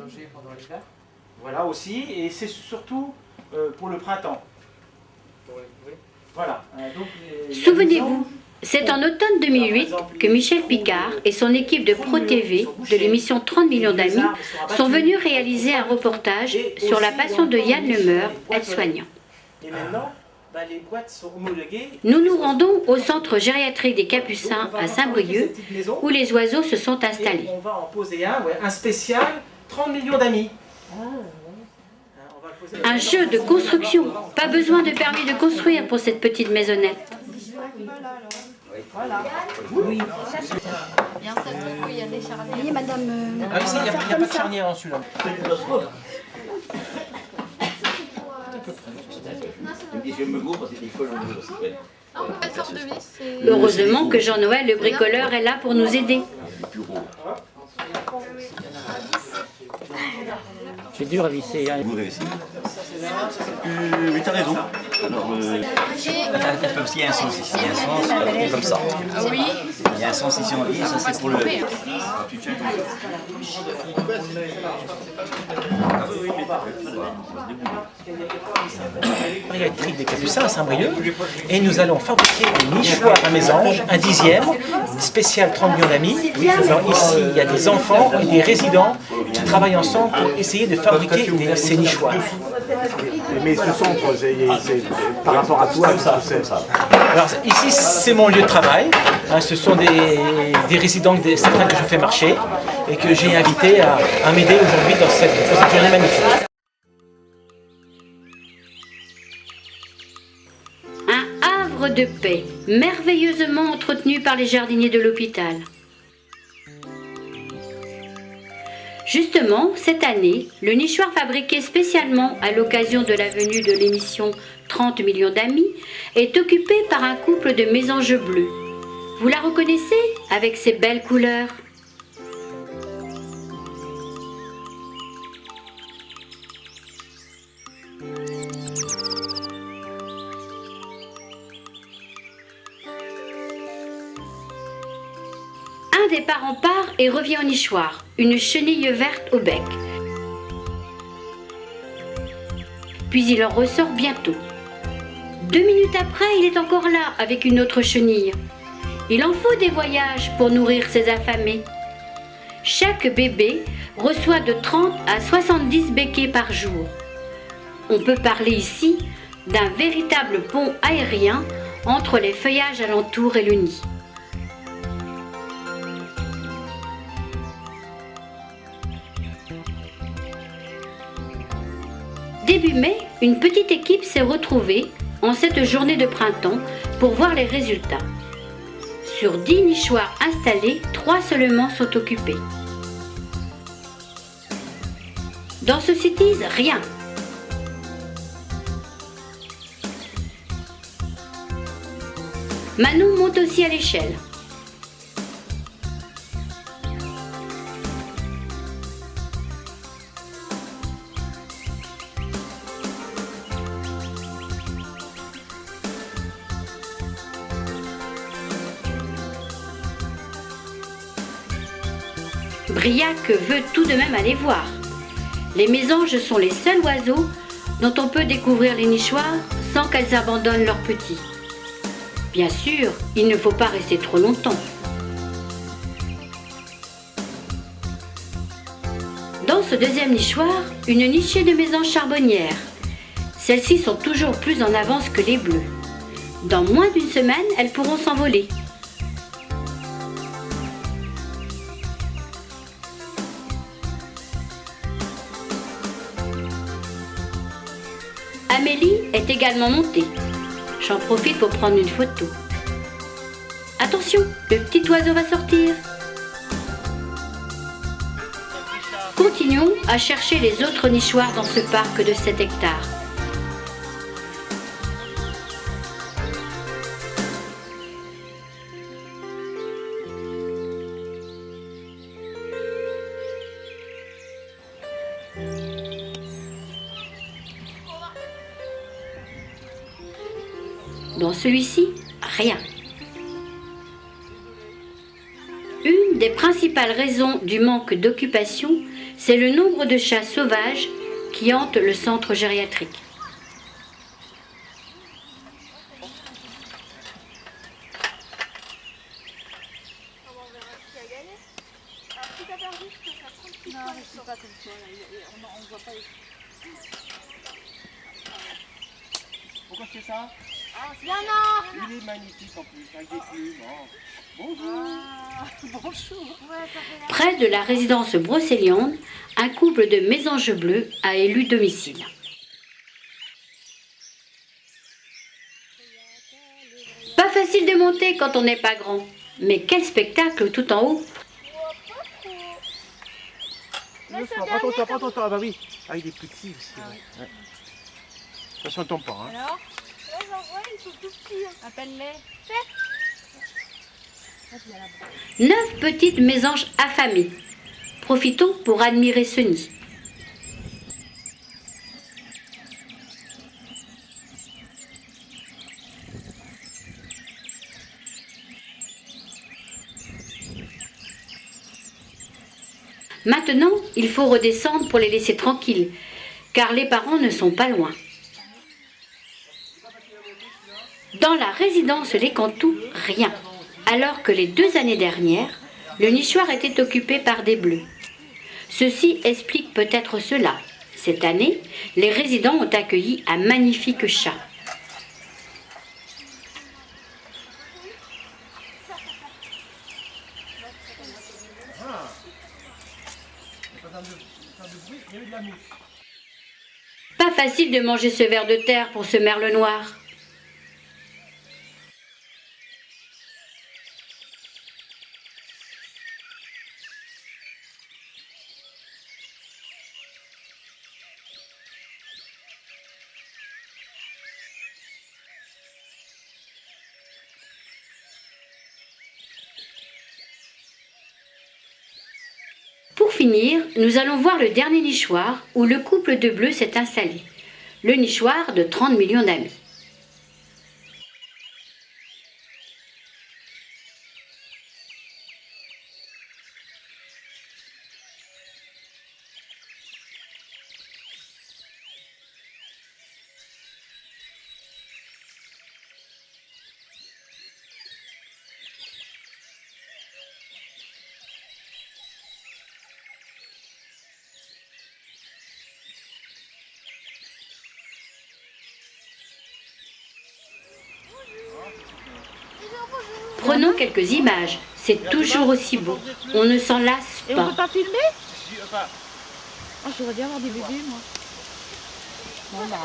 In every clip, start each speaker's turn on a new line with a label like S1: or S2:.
S1: loger pendant l'hiver. Voilà aussi, et c'est surtout pour le printemps. Voilà.
S2: Souvenez-vous, c'est en automne 2008 que Michel Picard et son équipe de Pro TV de l'émission 30 millions d'amis sont venus réaliser un reportage sur la passion de Yann Lemeur, aide-soignant.
S1: Et maintenant, les boîtes sont homologuées.
S2: Nous nous rendons au centre gériatrique des Capucins à Saint-Brieuc, où les oiseaux se sont installés.
S1: On va en poser un spécial 30 millions d'amis.
S2: Un jeu de construction, pas besoin de permis de construire pour cette petite maisonnette.
S3: Voilà. Oui. Il y a un seul truc où il y a des charnières.
S4: Oui, madame.
S1: Ah oui, il n'y a pas de charnière en celui-là.
S2: Heureusement que Jean-Noël le bricoleur est là pour nous aider.
S1: C'est dur à visser. Hein.
S5: Vous réussissez. Oui, t'as raison. Alors, parce qu'il y a un sens ici, il y a un sens comme ça.
S3: Oui.
S5: Il y a un sens ici en vie, ça c'est pour le...
S1: Électrique des Capucins à Saint-Brieuc, et nous allons fabriquer des nichoirs à mésange, un 10e, spécial 30 millions d'amis. Alors ici, il y a des enfants et des résidents qui travaillent ensemble pour essayer de fabriquer ces nichoirs.
S6: Mais ce centre, c'est par rapport à toi, c'est ça.
S1: Alors ici, c'est mon lieu de travail. Ce sont des résidents, certains que je fais marcher et que j'ai invité à m'aider aujourd'hui dans cette journée magnifique.
S2: Un havre de paix, merveilleusement entretenu par les jardiniers de l'hôpital. Justement, cette année, le nichoir fabriqué spécialement à l'occasion de la venue de l'émission 30 millions d'amis est occupé par un couple de mésanges bleus. Vous la reconnaissez avec ses belles couleurs? Un des parents part et revient au nichoir, une chenille verte au bec. Puis il en ressort bientôt. 2 minutes après, il est encore là avec une autre chenille. Il en faut des voyages pour nourrir ses affamés. Chaque bébé reçoit de 30 à 70 béquets par jour. On peut parler ici d'un véritable pont aérien entre les feuillages alentours et le nid. Début mai, une petite équipe s'est retrouvée en cette journée de printemps pour voir les résultats. Sur 10 nichoirs installés, 3 seulement sont occupés. Dans ce cities, rien. Manon monte aussi à l'échelle. Briac veut tout de même aller voir. Les mésanges sont les seuls oiseaux dont on peut découvrir les nichoirs sans qu'elles abandonnent leurs petits. Bien sûr, il ne faut pas rester trop longtemps. Dans ce deuxième nichoir, une nichée de mésanges charbonnières. Celles-ci sont toujours plus en avance que les bleus. Dans moins d'une semaine, elles pourront s'envoler. Amélie est également montée. J'en profite pour prendre une photo. Attention, le petit oiseau va sortir. Continuons à chercher les autres nichoirs dans ce parc de 7 hectares. Dans celui-ci, rien. Une des principales raisons du manque d'occupation C'est le nombre de chats sauvages qui hantent le centre gériatrique.
S4: Pourquoi tu fais ça?
S3: Yana!
S4: Il est magnifique en plus, avec des plumes. Bonjour.
S3: Bonjour.
S2: Près de la résidence Brocéliande, un couple de mésanges bleus a élu domicile. Pas facile de monter quand on n'est pas grand, mais quel spectacle tout en haut!
S6: Doucement, prends ton temps, prends ton temps. Ah bah oui. Ah, il est plus petit aussi. Ouais. Attention, ne tombe pas. Hein.
S3: Alors? Ouais, j'en vois, ils sont tout petits. Appelle-les.
S2: 9 petites mésanges affamées. Profitons pour admirer ce nid. Maintenant, il faut redescendre pour les laisser tranquilles, car les parents ne sont pas loin. Dans la résidence Les Cantous, rien. Alors que les 2 années dernières, le nichoir était occupé par des bleus. Ceci explique peut-être cela. Cette année, les résidents ont accueilli un magnifique chat. Pas facile de manger ce ver de terre pour ce merle noir. Pour finir, nous allons voir le dernier nichoir où le couple de bleus s'est installé. Le nichoir de 30 millions d'amis. Prenons quelques images, c'est toujours aussi beau. On ne s'en lasse
S7: Et on peut
S2: pas.
S7: pas filmer?
S4: Enfin,
S7: Oh, j'aurais bien avoir des bébés, moi. Bon, bah,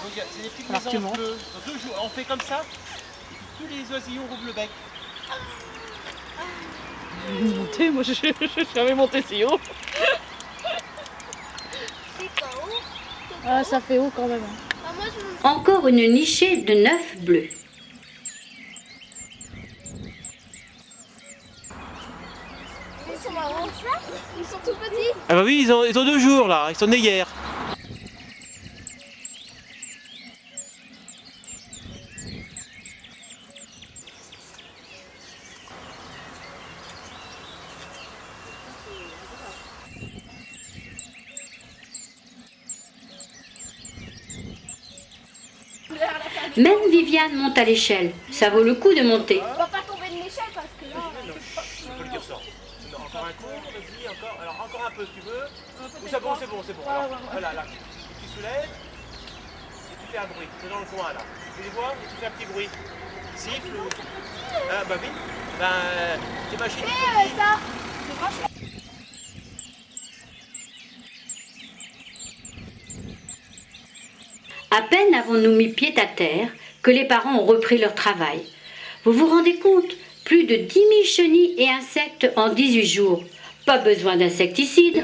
S4: donc, c'est des petites
S7: Alors, tu
S4: mésanges
S7: montes.
S4: bleues. Dans 2 jours, on fait comme ça. Et puis, tous les oisillons rouvrent le bec.
S7: monter, moi, je suis jamais montée si haut. Ah, ça fait haut quand même. Hein.
S2: Encore une nichée de 9 bleus.
S3: Ils sont marrants. Ils sont tout petits.
S4: Ah bah oui, ils ont 2 jours là, ils sont nés hier.
S2: Même Viviane monte à l'échelle. Ça vaut le coup de monter.
S3: On va pas tomber de l'échelle parce que là.
S4: Je peux le dire ça. Encore un coup, vas-y, encore. Alors encore un peu si tu veux. Ou c'est bon, c'est bon, c'est bon. Alors, voilà, là. Tu soulèves et tu fais un bruit. C'est dans le coin là. Tu les vois et tu fais un petit bruit. Siffle ou. Ah bah oui. Ben, t'imagines.
S3: Ça.
S2: À peine avons-nous mis pied à terre que les parents ont repris leur travail. Vous vous rendez compte? Plus de 10 000 chenilles et insectes en 18 jours. Pas besoin d'insecticides.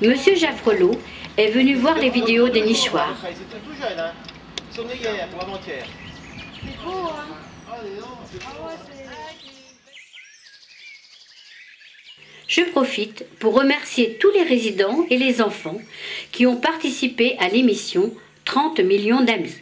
S2: Monsieur Jaffrelot est venu voir les vidéos des nichoirs.
S4: Ils étaient tout jeunes, hein. Ils sont nés hier ou avant-hier.
S3: C'est beau, hein.
S2: Je profite pour remercier tous les résidents et les enfants qui ont participé à l'émission 30 millions d'amis.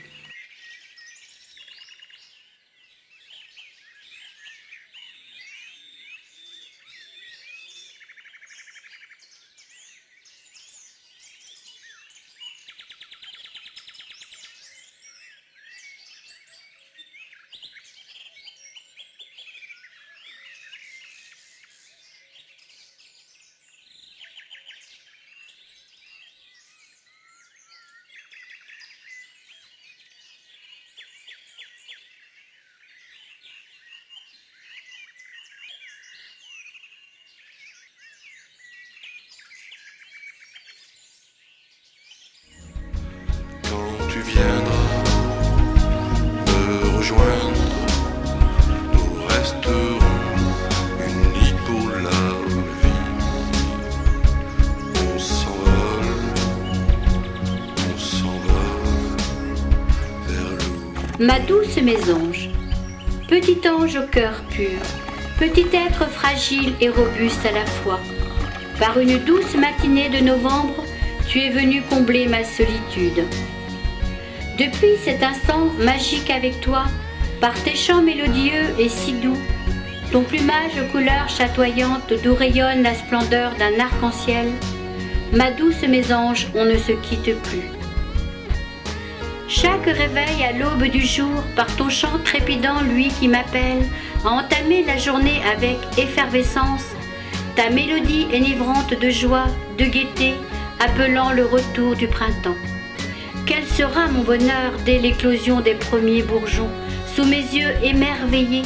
S2: Ma douce mésange, petit ange au cœur pur, petit être fragile et robuste à la fois, par une douce matinée de novembre, tu es venu combler ma solitude. Depuis cet instant magique avec toi, par tes chants mélodieux et si doux, ton plumage aux couleurs chatoyantes d'où rayonne la splendeur d'un arc-en-ciel, ma douce mésange, on ne se quitte plus. Chaque réveil à l'aube du jour, par ton chant trépidant, lui qui m'appelle à entamer la journée avec effervescence, ta mélodie enivrante de joie, de gaieté, appelant le retour du printemps. Quel sera mon bonheur dès l'éclosion des premiers bourgeons, sous mes yeux émerveillés,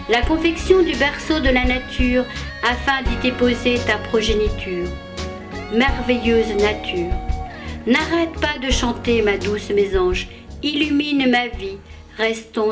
S2: la confection du berceau de la nature, afin d'y déposer ta progéniture. Merveilleuse nature, n'arrête pas de chanter ma douce mésange, illumine ma vie, restons